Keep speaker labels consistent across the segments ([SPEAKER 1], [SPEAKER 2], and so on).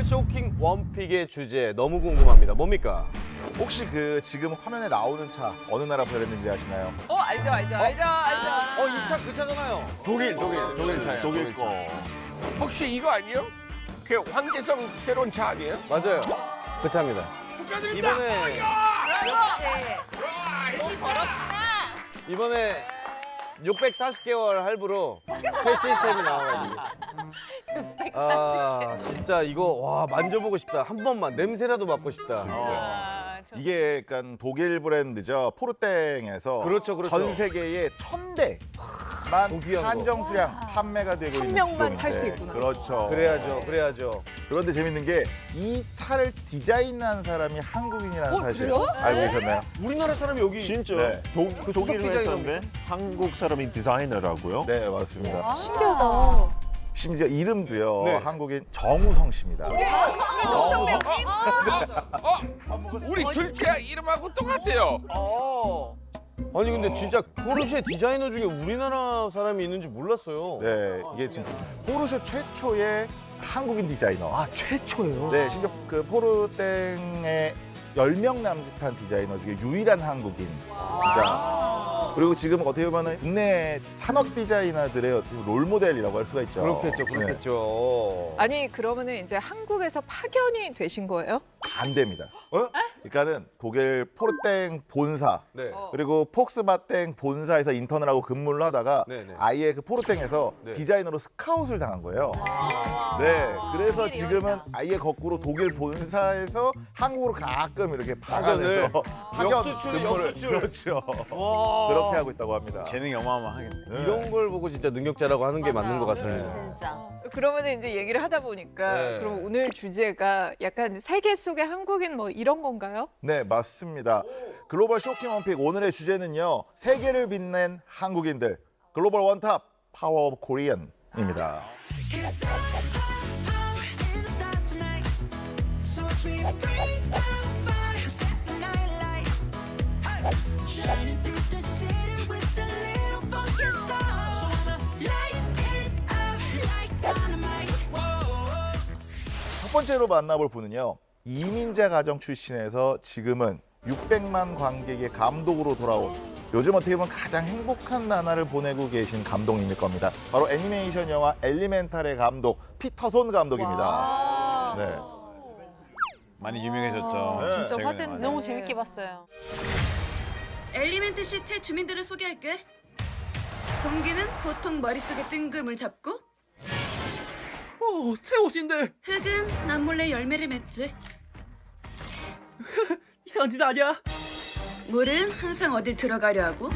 [SPEAKER 1] 쇼킹 원픽의 주제 너무 궁금합니다. 뭡니까?
[SPEAKER 2] 혹시 그 지금 화면에 나오는 차 어느 나라 브랜드인지 아시나요?
[SPEAKER 3] 알죠.
[SPEAKER 1] 이 차 그 차잖아요.
[SPEAKER 4] 독일 차예요.
[SPEAKER 5] 독일 거.
[SPEAKER 4] 혹시 이거 아니에요? 그 황제성 새로운 차 아니에요?
[SPEAKER 1] 맞아요. 그 차입니다.
[SPEAKER 4] 축하드립니다.
[SPEAKER 1] 이번에 이번에 640개월 할부로 새 시스템이 나와가지고. 아, 진짜 이거 와 만져보고 싶다. 한 번만 냄새라도 맡고 싶다.
[SPEAKER 2] 이게 약간 독일 브랜드죠. 포르땡에서
[SPEAKER 1] 그렇죠.
[SPEAKER 2] 전 세계에 1000대만
[SPEAKER 1] 귀한
[SPEAKER 2] 한정 수량 판매가 되고 있는
[SPEAKER 3] 1000명만
[SPEAKER 2] 기종인데.
[SPEAKER 3] 탈수 있구나.
[SPEAKER 2] 그렇죠.
[SPEAKER 1] 그래야죠.
[SPEAKER 2] 그런데 재밌는 게 이 차를 디자인한 사람이 한국인이라는 사실
[SPEAKER 3] 그래요?
[SPEAKER 2] 알고 계셨나요?
[SPEAKER 1] 우리나라 사람이 여기
[SPEAKER 5] 진짜
[SPEAKER 2] 네.
[SPEAKER 1] 그 수석
[SPEAKER 5] 독일
[SPEAKER 1] 디자이너인데?
[SPEAKER 5] 회사인데 한국 사람이 디자이너라고요?
[SPEAKER 2] 네, 맞습니다.
[SPEAKER 6] 신기하다.
[SPEAKER 2] 심지어 이름도요.
[SPEAKER 1] 네.
[SPEAKER 2] 한국인 정우성 씨입니다.
[SPEAKER 4] 우리 둘째 이름하고 똑같아요.
[SPEAKER 1] 아니 근데 진짜 포르쉐 디자이너 중에 우리나라 사람이 있는지 몰랐어요.
[SPEAKER 2] 네, 이게 지금 포르쉐 최초의 한국인 디자이너.
[SPEAKER 1] 아 최초예요?
[SPEAKER 2] 네, 심지어 그 포르땡의 10명 남짓한 디자이너 중에 유일한 한국인 디자이너. 그리고 지금 어떻게 보면 국내 산업 디자이너들의 롤 모델이라고 할 수가 있죠.
[SPEAKER 1] 그렇겠죠.
[SPEAKER 3] 아니 그러면은 이제 한국에서 파견이 되신 거예요?
[SPEAKER 2] 반대입니다. 그러니까는 독일 포르땡 본사
[SPEAKER 1] 네.
[SPEAKER 2] 그리고 폭스바땡 본사에서 인턴을 하고 근무를 하다가
[SPEAKER 1] 네네.
[SPEAKER 2] 아예 그 포르땡에서
[SPEAKER 1] 네.
[SPEAKER 2] 디자이너로 스카웃을 당한 거예요. 네, 그래서 지금은 아예 거꾸로 독일 본사에서 한국으로 가끔 이렇게 파견해서 파견
[SPEAKER 1] 역수출,
[SPEAKER 2] 근무를
[SPEAKER 1] 역수출.
[SPEAKER 2] 그렇죠.
[SPEAKER 1] 와.
[SPEAKER 2] 그렇게 하고 있다고 합니다.
[SPEAKER 4] 재능이 어마어마하겠네.
[SPEAKER 2] 네.
[SPEAKER 1] 이런 걸 보고 진짜 능력자라고 하는 게 맞는 것 같습니다.
[SPEAKER 6] 진짜.
[SPEAKER 3] 그러면은 이제 얘기를 하다 보니까
[SPEAKER 1] 네.
[SPEAKER 3] 그럼 오늘 주제가 약간 세계 속의 한국인 뭐 이런 건가요?
[SPEAKER 2] 네, 맞습니다. 글로벌 쇼킹 원픽 오늘의 주제는요. 세계를 빛낸 한국인들 글로벌 원탑 파워 오브 코리안입니다. 첫 번째로 만나볼 분은요. 이민자 가정 출신에서 지금은 600만 관객의 감독으로 돌아온 요즘 어떻게 보면 가장 행복한 나날을 보내고 계신 감독님일 겁니다. 바로 애니메이션 영화 엘리멘탈의 감독 피터손 감독입니다. 네.
[SPEAKER 4] 많이 유명해졌죠.
[SPEAKER 3] 진짜
[SPEAKER 4] 최근에
[SPEAKER 3] 화제인데.
[SPEAKER 4] 많이.
[SPEAKER 6] 너무 재밌게 봤어요.
[SPEAKER 7] 엘리멘트 시트의 주민들을 소개할게. 공기는 보통 머릿속에 뜬금을 잡고
[SPEAKER 8] 새 옷인데
[SPEAKER 7] 흙은 남몰래 열매를 맺지.
[SPEAKER 8] 이상한 짓 아니야?
[SPEAKER 7] 물은 항상 어딜 들어가려 하고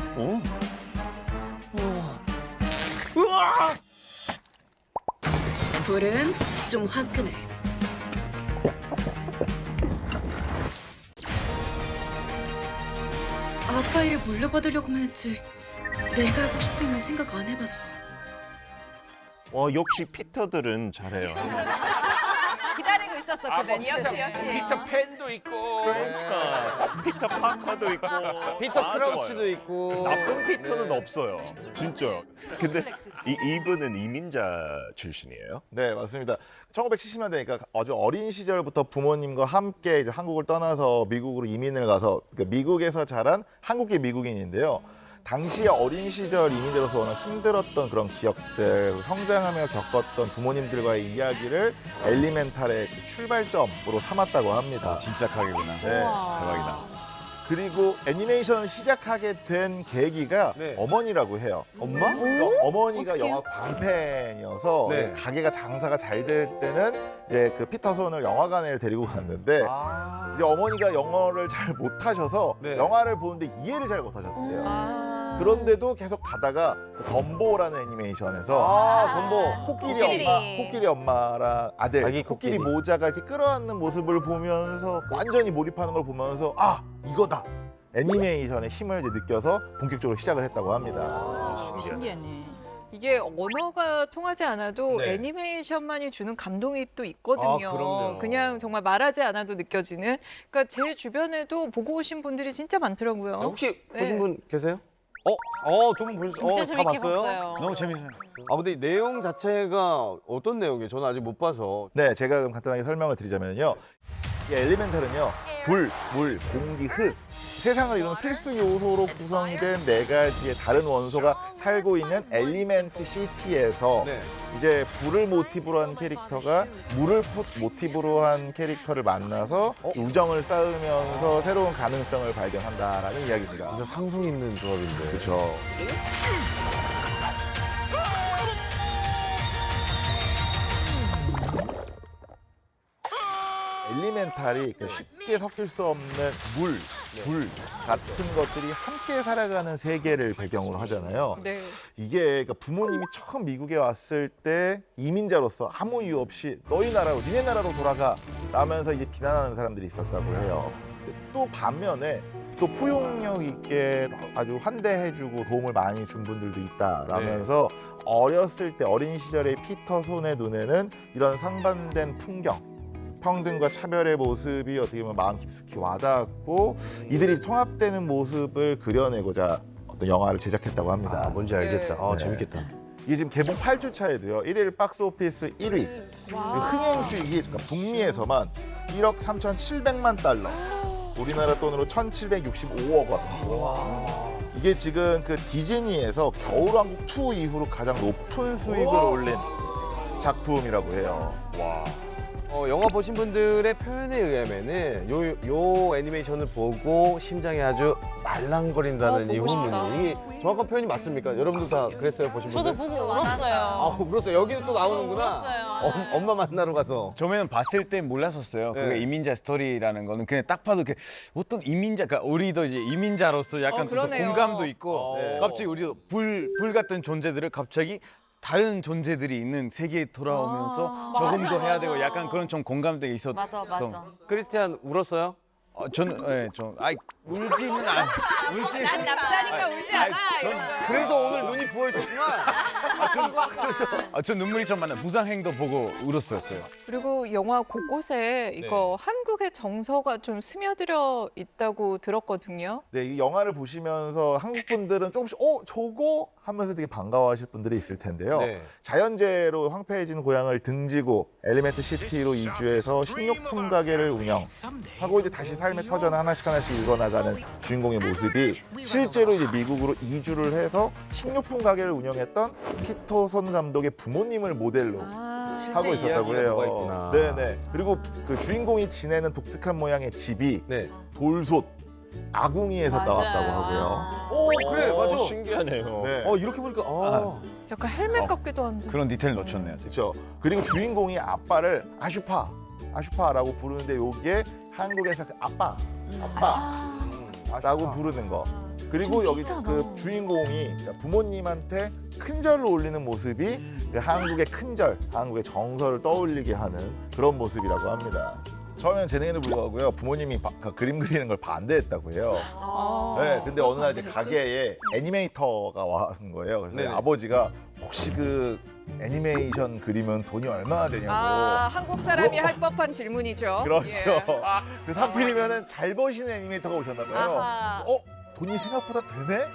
[SPEAKER 8] 우와!
[SPEAKER 7] 불은 좀 화끈해. 아빠 일을 물려받으려고만 했지 내가 하고 싶은 걸 생각 안 해봤어.
[SPEAKER 5] 역시 피터들은 잘해요.
[SPEAKER 6] 기다리고 있었어 그 멘트.
[SPEAKER 4] 피터 팬도 있고.
[SPEAKER 5] 그러니까 피터 파커도 있고
[SPEAKER 1] 피터
[SPEAKER 5] 다
[SPEAKER 1] 크라우치도
[SPEAKER 5] 좋아요.
[SPEAKER 1] 있고
[SPEAKER 5] 나쁜 피터는
[SPEAKER 1] 네.
[SPEAKER 5] 없어요. 진짜. 근데 이분은 이민자 출신이에요?
[SPEAKER 2] 네, 맞습니다. 1970년대니까 아주 어린 시절부터 부모님과 함께 이제 한국을 떠나서 미국으로 이민을 가서 그러니까 미국에서 자란 한국계 미국인인데요. 당시에 어린 시절 이민자로서 워낙 힘들었던 그런 기억들, 성장하며 겪었던 부모님들과의 이야기를 엘리멘탈의 그 출발점으로 삼았다고 합니다.
[SPEAKER 4] 진짜 가게구나.
[SPEAKER 2] 네.
[SPEAKER 4] 대박이다.
[SPEAKER 2] 그리고 애니메이션을 시작하게 된 계기가
[SPEAKER 1] 네.
[SPEAKER 2] 어머니라고 해요.
[SPEAKER 1] 엄마?
[SPEAKER 2] 그러니까 어머니가 영화 광팬이어서
[SPEAKER 1] 네.
[SPEAKER 2] 가게가 장사가 잘 될 때는 이제 그 피터손을 영화관에 데리고 갔는데 이제 어머니가 영어를 잘 못하셔서
[SPEAKER 1] 네.
[SPEAKER 2] 영화를 보는데 이해를 잘 못하셨대요. 그런데도 계속 가다가 그 덤보라는 애니메이션에서
[SPEAKER 1] 덤보.
[SPEAKER 2] 코끼리 엄마랑 아들
[SPEAKER 1] 자기
[SPEAKER 2] 코끼리
[SPEAKER 1] 코끼리.
[SPEAKER 2] 모자가 이렇게 끌어안는 모습을 보면서 완전히 몰입하는 걸 보면서 아 이거다 애니메이션의 힘을 이제 느껴서 본격적으로 시작을 했다고 합니다.
[SPEAKER 6] 신기하네.
[SPEAKER 3] 이게 언어가 통하지 않아도
[SPEAKER 1] 네.
[SPEAKER 3] 애니메이션만이 주는 감동이 또 있거든요.
[SPEAKER 1] 아, 그럼요.
[SPEAKER 3] 그냥 정말 말하지 않아도 느껴지는. 그러니까 제 주변에도 보고 오신 분들이 진짜 많더라고요.
[SPEAKER 1] 혹시
[SPEAKER 3] 네.
[SPEAKER 1] 보신 분 계세요? 두 분 벌써
[SPEAKER 6] 진짜
[SPEAKER 1] 다
[SPEAKER 6] 재밌게
[SPEAKER 1] 봤어요?
[SPEAKER 6] 봤어요.
[SPEAKER 8] 너무 재밌어요.
[SPEAKER 1] 아 근데 이 내용 자체가 어떤 내용이에요? 저는 아직 못 봐서.
[SPEAKER 2] 네, 제가 그럼 간단하게 설명을 드리자면요. 이 엘리멘탈은요, 불, 물, 공기, 흙. 세상을 이루는 필수 요소로 구성이 된 네 가지의 다른 원소가 살고 있는 엘리멘트 시티에서
[SPEAKER 1] 네.
[SPEAKER 2] 이제 불을 모티브로 한 캐릭터가 물을 모티브로 한 캐릭터를 만나서 우정을 쌓으면서 새로운 가능성을 발견한다라는 이야기입니다.
[SPEAKER 1] 진짜 상성 있는 조합인데.
[SPEAKER 2] 그렇죠. 엘리멘탈이 쉽게 섞일 수 없는 물, 불 같은 것들이 함께 살아가는 세계를 배경으로 하잖아요.
[SPEAKER 3] 네.
[SPEAKER 2] 이게 그러니까 부모님이 처음 미국에 왔을 때 이민자로서 아무 이유 없이 너희 나라로, 니네 나라로 돌아가 라면서 이제 비난하는 사람들이 있었다고 해요. 또 반면에 또 포용력 있게 아주 환대해주고 도움을 많이 준 분들도 있다라면서 어렸을 때 어린 시절의 피터 손의 눈에는 이런 상반된 풍경, 평등과 차별의 모습이 어떻게 보면 마음 깊숙이 와닿았고 이들이 통합되는 모습을 그려내고자 어떤 영화를 제작했다고 합니다.
[SPEAKER 1] 아 뭔지 알겠다. 아
[SPEAKER 2] 네.
[SPEAKER 1] 재밌겠다.
[SPEAKER 2] 이게 지금 개봉 8주 차에도요. 1일 박스 오피스 1위. 흥행 수익이 그러니까 북미에서만 1억 3,700만 달러. 우리나라 돈으로 1,765억 원. 이게 지금 그 디즈니에서 겨울왕국 2 이후로 가장 높은 수익을 올린 작품이라고 해요.
[SPEAKER 1] 영화 보신 분들의 표현에 의하면은 요 애니메이션을 보고 심장이 아주 말랑거린다는 이
[SPEAKER 3] 보고 싶다.
[SPEAKER 1] 후문이 이게 정확한 표현이 맞습니까? 여러분들 다 그랬어요 보신
[SPEAKER 6] 저도
[SPEAKER 1] 분들?
[SPEAKER 6] 보고 울었어요.
[SPEAKER 1] 아 울었어요. 여기도 또 나오는구나.
[SPEAKER 6] 울었어요.
[SPEAKER 1] 엄마 만나러 가서.
[SPEAKER 8] 처음에는 봤을 땐 몰랐었어요.
[SPEAKER 1] 네.
[SPEAKER 8] 그게 이민자 스토리라는 거는 그냥 딱 봐도 어떤 이민자, 그러니까 우리도 이제 이민자로서 약간 또
[SPEAKER 3] 그러네요.
[SPEAKER 8] 공감도 있고
[SPEAKER 1] 네.
[SPEAKER 8] 갑자기 우리도 불 같은 존재들을 갑자기 다른 존재들이 있는 세계에 돌아오면서 적응도
[SPEAKER 6] 맞아,
[SPEAKER 8] 해야
[SPEAKER 6] 맞아.
[SPEAKER 8] 되고 약간 그런 좀 공감도 있었던.
[SPEAKER 6] 맞아, 맞아.
[SPEAKER 1] 크리스티안 울었어요?
[SPEAKER 8] 저는 울지는 않. 울지.
[SPEAKER 3] 난 남자니까 울지 않아. 이런 거.
[SPEAKER 1] 그래서 오늘 눈이 부어 있었구나.
[SPEAKER 8] 저 눈물이 좀 많아. 무상행도 보고 울었었어요.
[SPEAKER 3] 그리고 영화 곳곳에 이거 한국의 정서가 좀 스며들어 있다고 들었거든요.
[SPEAKER 2] 네, 이 영화를 보시면서 한국 분들은 조금씩 저거 하면서 되게 반가워하실 분들이 있을 텐데요.
[SPEAKER 1] 네.
[SPEAKER 2] 자연재해로 황폐해진 고향을 등지고 엘리멘트 시티로 이주해서 식료품 가게를 운영하고 이제 다시 삶의 터전 하나씩 읽어나가는 주인공의 모습이 실제로 이제 미국으로 이주를 해서 식료품 가게를 운영했던 피터손 감독의 부모님을 모델로 하고 있었다고
[SPEAKER 1] 이야기가
[SPEAKER 2] 해요.
[SPEAKER 1] 있구나.
[SPEAKER 2] 네네. 그리고 그 주인공이 지내는 독특한 모양의 집이
[SPEAKER 1] 네.
[SPEAKER 2] 돌솥, 아궁이에서
[SPEAKER 6] 맞아요.
[SPEAKER 2] 나왔다고 하고요.
[SPEAKER 1] 오 그래 맞아.
[SPEAKER 5] 신기하네요.
[SPEAKER 2] 네.
[SPEAKER 1] 이렇게 보니까
[SPEAKER 3] 약간 헬멧 같기도 한데.
[SPEAKER 8] 그런 디테일 놓쳤네요.
[SPEAKER 2] 그렇죠. 그리고 주인공이 아빠를 아슈파라고 부르는데 요게 한국에서 그 아빠라고 부르는 거. 그리고 여기 그 주인공이 그러니까 부모님한테 큰절을 올리는 모습이 그 한국의 큰절, 한국의 정서를 떠올리게 하는 그런 모습이라고 합니다. 처음에는 재능에도 불구하고요 부모님이 그림 그리는 걸 반대했다고 해요. 네, 근데 어느 날 이제 가게에 애니메이터가 왔는 거예요. 그래서
[SPEAKER 1] 네네.
[SPEAKER 2] 아버지가 혹시 그 애니메이션 그리면 돈이 얼마나 되냐고.
[SPEAKER 3] 한국 사람이 할 법한 질문이죠.
[SPEAKER 2] 그렇죠.
[SPEAKER 3] 예.
[SPEAKER 2] 그래서 하필이면은 잘 버시는 애니메이터가 오셨나 봐요.
[SPEAKER 3] 아하.
[SPEAKER 2] 그래서 돈이 생각보다 되네?
[SPEAKER 1] 네.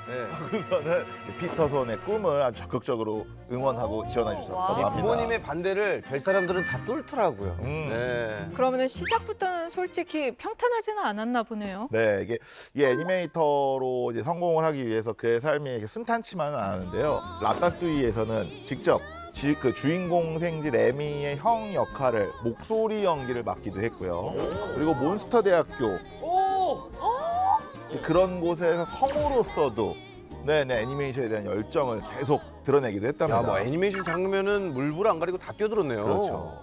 [SPEAKER 2] 그래서는 피터손의 꿈을 아주 적극적으로 응원하고 지원해 주셨다고
[SPEAKER 1] 이
[SPEAKER 2] 합니다.
[SPEAKER 1] 부모님의 반대를 될 사람들은 다 뚫더라고요. 네.
[SPEAKER 3] 그러면은 시작부터는 솔직히 평탄하지는 않았나 보네요.
[SPEAKER 2] 네, 이게 이 애니메이터로 이제 성공을 하기 위해서 그의 삶이 이렇게 순탄치만은 않은데요. 라따뚜이에서는 직접 그 주인공 생지 레미의 형 역할을 목소리 연기를 맡기도 했고요. 그리고 몬스터 대학교 그런 곳에서 성우로서도 네네 애니메이션에 대한 열정을 계속 드러내기도 했답니다.
[SPEAKER 1] 야, 뭐 애니메이션 장르면은 물불 안 가리고 다 뛰어들었네요.
[SPEAKER 2] 그렇죠.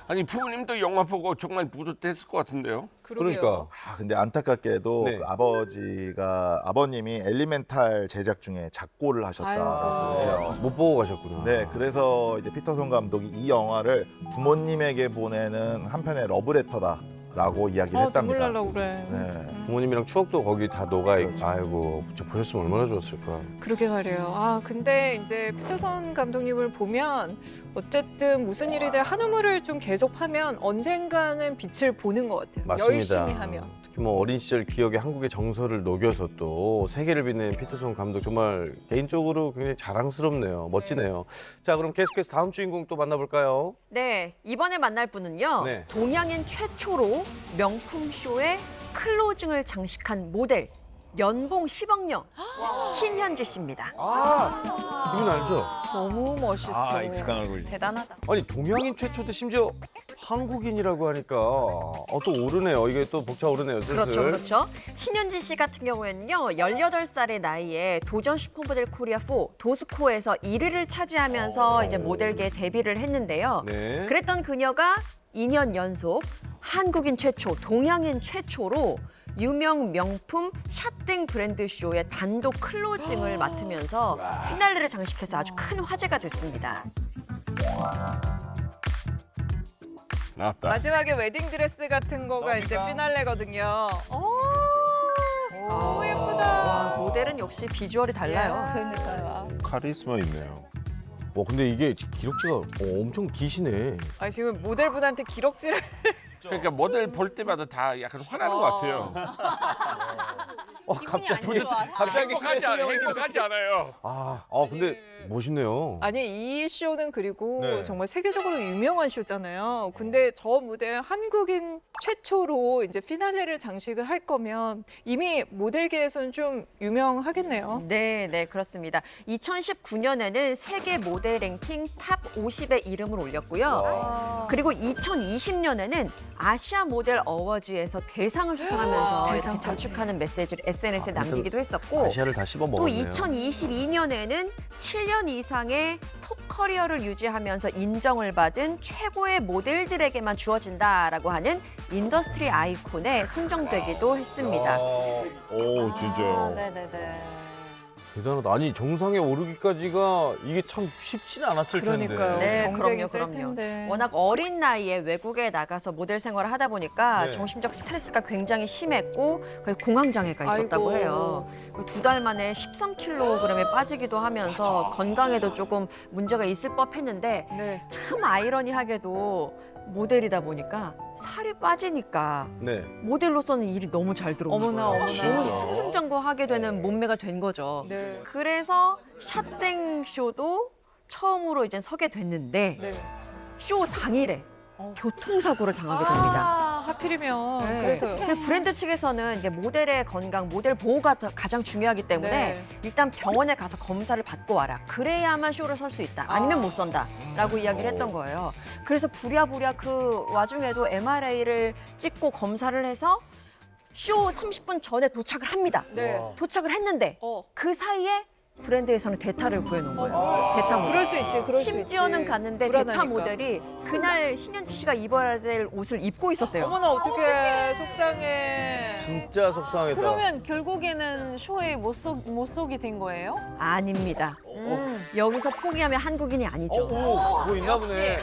[SPEAKER 4] 아니 부모님도 영화 보고 정말 뿌듯했을 것 같은데요.
[SPEAKER 1] 그러니까.
[SPEAKER 2] 근데 안타깝게도
[SPEAKER 1] 네.
[SPEAKER 2] 그 아버님이 엘리멘탈 제작 중에 작고를 하셨다고 해요.
[SPEAKER 1] 못 보고 가셨구나.
[SPEAKER 2] 네, 그래서 이제 피터손 감독이 이 영화를 부모님에게 보내는 한편의 러브레터다라고 이야기를
[SPEAKER 3] 눈물
[SPEAKER 2] 했답니다.
[SPEAKER 3] 날라 그래.
[SPEAKER 2] 네.
[SPEAKER 1] 부모님이랑 추억도 거기 다 녹아 있고.
[SPEAKER 2] 그렇죠.
[SPEAKER 1] 아이고, 저 보셨으면 얼마나 좋았을까.
[SPEAKER 3] 그러게 말이에요. 근데 이제 피터son 감독님을 보면 어쨌든 무슨 일이든 한 우물을 좀 계속하면 언젠가는 빛을 보는 것 같아요.
[SPEAKER 1] 맞습니다.
[SPEAKER 3] 열심히 하면.
[SPEAKER 1] 특히 뭐 어린 시절 기억에 한국의 정서를 녹여서 또 세계를 빛낸 피터son 감독 정말 개인적으로 굉장히 자랑스럽네요. 멋지네요. 자, 그럼 계속해서 다음 주인공 또 만나볼까요?
[SPEAKER 9] 네, 이번에 만날 분은요.
[SPEAKER 1] 네.
[SPEAKER 9] 동양인 최초로 명품 쇼에 클로징을 장식한 모델 연봉 10억령 신현지 씨입니다.
[SPEAKER 1] 아, 이분 알죠?
[SPEAKER 3] 너무 멋있어.
[SPEAKER 8] 아, 익숙한 얼굴.
[SPEAKER 6] 대단하다.
[SPEAKER 1] 아니 동양인 최초도 심지어 한국인이라고 하니까 또 오르네요. 이게 또 벅차오르네요. 슬슬.
[SPEAKER 9] 그렇죠, 그렇죠. 신현지 씨 같은 경우에는요, 18살의 나이에 도전 슈퍼모델 코리아 4 도스코에서 1위를 차지하면서 이제 모델계에 데뷔를 했는데요.
[SPEAKER 1] 네.
[SPEAKER 9] 그랬던 그녀가 2년 연속 한국인 최초, 동양인 최초로 유명 명품 샷땡 브랜드 쇼의 단독 클로징을 맡으면서 피날레를 장식해서 아주 큰 화제가 됐습니다.
[SPEAKER 5] 나왔다.
[SPEAKER 3] 마지막에 웨딩 드레스 같은 거가 이제 피날레거든요. 너무 예쁘다.
[SPEAKER 9] 와, 모델은 역시 비주얼이 달라요.
[SPEAKER 6] 그러니까요.
[SPEAKER 5] 카리스마 있네요.
[SPEAKER 1] 근데 이게 기록지가 엄청 기시네.
[SPEAKER 3] 아, 지금 모델분한테 기럭지를
[SPEAKER 4] 그러니까 모델 볼 때마다 다 약간 화나는 것 같아요.
[SPEAKER 6] 기분이 안 좋아.
[SPEAKER 1] 갑자기
[SPEAKER 4] 행복하지 않아요.
[SPEAKER 1] 근데 멋있네요.
[SPEAKER 3] 아니 이 쇼는 그리고
[SPEAKER 1] 네.
[SPEAKER 3] 정말 세계적으로 유명한 쇼잖아요. 근데 저 무대 한국인 최초로 이제 피날레를 장식을 할 거면 이미 모델계에서는 좀 유명하겠네요.
[SPEAKER 9] 네, 네, 그렇습니다. 2019년에는 세계 모델 랭킹 탑 50에 이름을 올렸고요. 그리고 2020년에는 아시아 모델 어워즈에서 대상을 수상하면서 이렇게
[SPEAKER 3] 대상까지.
[SPEAKER 9] 자축하는 메시지를 SNS에 남기기도 했었고,
[SPEAKER 1] 아시아를 다 씹어
[SPEAKER 9] 또
[SPEAKER 1] 먹었네요.
[SPEAKER 9] 2022년에는 7년 이상의 톱 커리어를 유지하면서 인정을 받은 최고의 모델들에게만 주어진다라고 하는 인더스트리 아이콘에 선정되기도 했습니다.
[SPEAKER 5] 오, 진짜요.
[SPEAKER 6] 네네네.
[SPEAKER 1] 대단하다. 아니 정상에 오르기까지가 이게 참 쉽지는 않았을 텐데.
[SPEAKER 3] 그러니까요.
[SPEAKER 9] 네,
[SPEAKER 3] 경쟁이
[SPEAKER 9] 그럼요,
[SPEAKER 3] 셀
[SPEAKER 9] 그럼요.
[SPEAKER 3] 텐데.
[SPEAKER 9] 워낙 어린 나이에 외국에 나가서 모델 생활을 하다 보니까
[SPEAKER 1] 네.
[SPEAKER 9] 정신적 스트레스가 굉장히 심했고 공황장애가 있었다고
[SPEAKER 3] 아이고.
[SPEAKER 9] 해요. 2달 만에 13kg에 빠지기도 하면서 건강에도 조금 문제가 있을 법했는데
[SPEAKER 3] 네.
[SPEAKER 9] 참 아이러니하게도 모델이다 보니까 살이 빠지니까
[SPEAKER 1] 네.
[SPEAKER 9] 모델로서는 일이 너무 잘 들어오는
[SPEAKER 3] 어머나,
[SPEAKER 9] 거예요.
[SPEAKER 3] 어머나.
[SPEAKER 9] 너무 승승장구하게 되는 몸매가 된 거죠.
[SPEAKER 3] 네.
[SPEAKER 9] 그래서 샷땡 쇼도 처음으로 이제 서게 됐는데
[SPEAKER 3] 네.
[SPEAKER 9] 쇼 당일에 교통사고를 당하게 됩니다.
[SPEAKER 3] 하필이면
[SPEAKER 9] 네.
[SPEAKER 3] 그래서요.
[SPEAKER 9] 근데 브랜드 측에서는 이게 모델의 건강, 모델 보호가 가장 중요하기 때문에
[SPEAKER 3] 네.
[SPEAKER 9] 일단 병원에 가서 검사를 받고 와라. 그래야만 쇼를 설 수 있다. 아니면 못 선다라고 이야기를 했던 거예요. 그래서 부랴부랴 그 와중에도 MRI를 찍고 검사를 해서 쇼 30분 전에 도착을 합니다.
[SPEAKER 3] 네.
[SPEAKER 9] 도착을 했는데 그 사이에 브랜드에서는 대타를 구해놓은 거예요. 대타 모델.
[SPEAKER 3] 그럴 수 있지. 그럴 수 있지.
[SPEAKER 9] 심지어는 갔는데 대타
[SPEAKER 3] 불안하니까.
[SPEAKER 9] 모델이 그날 신현지 씨가 입어야 될 옷을 입고 있었대요.
[SPEAKER 3] 어머나 어떡해. 속상해.
[SPEAKER 1] 진짜 속상하겠다.
[SPEAKER 6] 그러면 결국에는 쇼에 못 쏘게 된 거예요?
[SPEAKER 9] 아닙니다. 여기서 포기하면 한국인이 아니죠.
[SPEAKER 1] 뭐 있나 보네.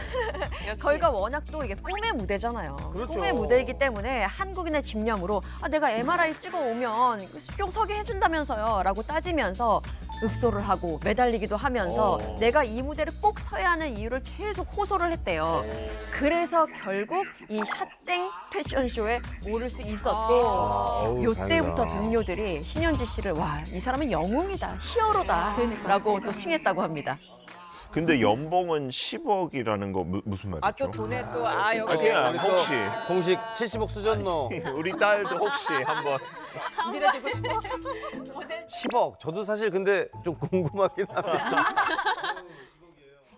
[SPEAKER 9] 저희가 워낙 또 이게 꿈의 무대잖아요.
[SPEAKER 1] 그렇죠.
[SPEAKER 9] 꿈의 무대이기 때문에 한국인의 집념으로 내가 MRI 찍어 오면 쇼 서게 해준다면서요 라고 따지면서 읍소를 하고 매달리기도 하면서 내가 이 무대를 꼭 서야 하는 이유를 계속 호소를 했대요. 그래서 결국 이 샷땡 패션쇼에 오를 수 있었고 요때부터 동료들이 신현지 씨를 와, 이 사람은 영웅이다, 히어로다 라고 또 칭했다고 합니다.
[SPEAKER 5] 근데 연봉은 10억이라는 거 무슨 말이죠?
[SPEAKER 3] 또 돈에 또 역시.
[SPEAKER 5] 그냥
[SPEAKER 1] 우리 또
[SPEAKER 5] 혹시
[SPEAKER 1] 공식 70억 수전노.
[SPEAKER 5] 우리 딸도 혹시 한번
[SPEAKER 3] 밀어주고 싶어.
[SPEAKER 1] 10억. 저도 사실 근데 좀 궁금하긴 합니다.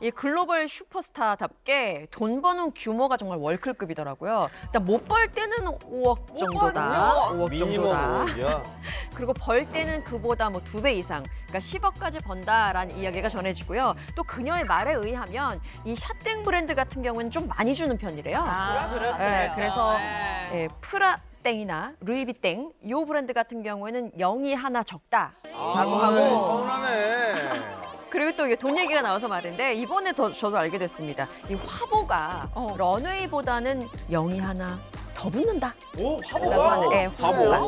[SPEAKER 9] 이 글로벌 슈퍼스타답게 돈 버는 규모가 정말 월클급이더라고요. 일단 못 벌 때는 5억 정도다. 5억
[SPEAKER 1] 미니멈
[SPEAKER 9] 정도다.
[SPEAKER 1] 5억이야.
[SPEAKER 9] 그리고 벌 때는 그보다 뭐 2배 이상, 그러니까 10억까지 번다라는 이야기가 전해지고요. 또 그녀의 말에 의하면 이 샷땡 브랜드 같은 경우는 좀 많이 주는 편이래요.
[SPEAKER 6] 그렇죠.
[SPEAKER 9] 네, 그래서 프라 땡이나 루이비땡 이 브랜드 같은 경우에는 0이 하나 적다라고 하고
[SPEAKER 1] 서운하네.
[SPEAKER 9] 그리고 또 이게 돈 얘기가 나와서 말인데 이번에 저도 알게 됐습니다. 이 화보가 런웨이보다는 0이 하나 더 붙는다.
[SPEAKER 1] 오,
[SPEAKER 9] 라고 하는 네, 화보가.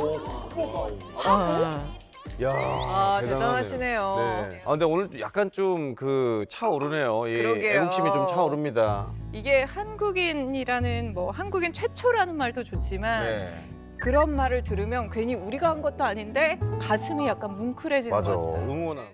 [SPEAKER 1] 야,
[SPEAKER 3] 대단하시네요.
[SPEAKER 1] 네. 근데 오늘 약간 좀 그 차오르네요. 예,
[SPEAKER 3] 그러게요.
[SPEAKER 1] 애국심이 좀 차오릅니다.
[SPEAKER 3] 이게 한국인이라는 뭐 한국인 최초라는 말도 좋지만
[SPEAKER 1] 네.
[SPEAKER 3] 그런 말을 들으면 괜히 우리가 한 것도 아닌데 가슴이 약간 뭉클해지는 것
[SPEAKER 1] 맞아.
[SPEAKER 3] 같아요.
[SPEAKER 1] 응원하고.